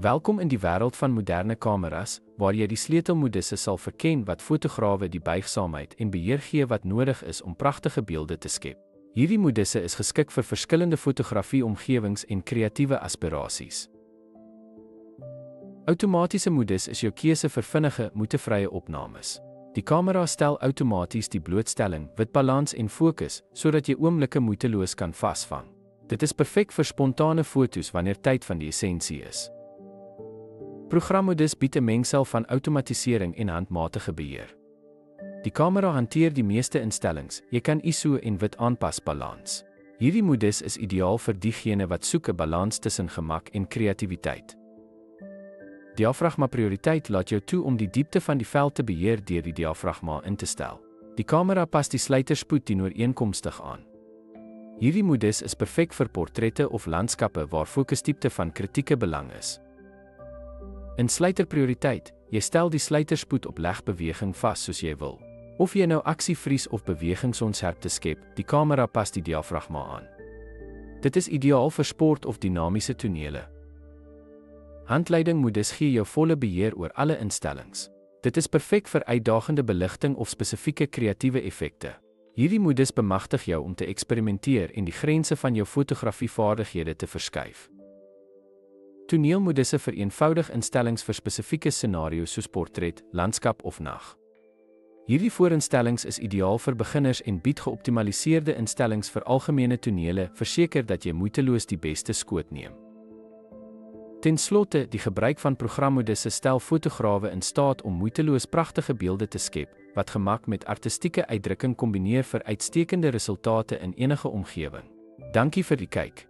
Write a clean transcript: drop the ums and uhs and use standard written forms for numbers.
Welkom in die wêreld van moderne kameras, waar jy die sleutelmodisse sal verken wat fotograwe die buigsaamheid en beheer gee wat nodig is om pragtige beelde te skep. Hierdie modisse is geskik vir verskillende fotografie-omgewings en kreatiewe aspirasies. Outomatiese modus is jou keuse vir vinnige, moeitevrye opnames. Die kamera stel outomaties die blootstelling, witbalans en fokus, sodat jy oomblikke moeiteloos kan vasvang. Dit is perfek vir spontane foto's wanneer tyd van die essensie is. Programmodus bied 'n mengsel van outomatisering en handmatige beheer. Die kamera hanteer die meeste instellings, jy kan ISO en wit aanpas balans. Hierdie modus is ideaal vir diegene wat soek 'n balans tussen gemak en kreatiwiteit. Diafragma prioriteit laat jou toe om die diepte van die veld te beheer deur die diafragma in te stel. Die kamera pas die sluiterspoed teenooreenkomstig aan. Hierdie modus is perfek vir portrette of landskappe waar fokusdiepte van kritieke belang is. In sluiterprioriteit, jy stel die sluiterspoed op legbeweging vas soos jy wil. Of jy nou aksievries of bewegingsonsherp te skep, die kamera pas die diafragma aan. Dit is ideaal vir sport of dinamiese tonele. Handleiding modus gee jou volle beheer oor alle instellings. Dit is perfek vir uitdagende beligting of spesifieke kreatiewe effekte. Hierdie modus bemagtig jou om te eksperimenteer en die grense van jou fotografievaardighede te verskuif. Toneelmodusse vir eenvoudig instellings vir spesifieke scenario's soos portret, landskap of nag. Hierdie voorinstellings is ideaal vir beginners en bied geoptimaliseerde instellings vir algemene tonele, verseker dat jy moeiteloos die beste skoot neem. Ten slotte, die gebruik van programmodusse stel fotograwe in staat om moeiteloos pragtige beelde te skep, wat gemak met artistieke uitdrukking kombineer vir uitstekende resultate in enige omgewing. Dankie vir die kyk.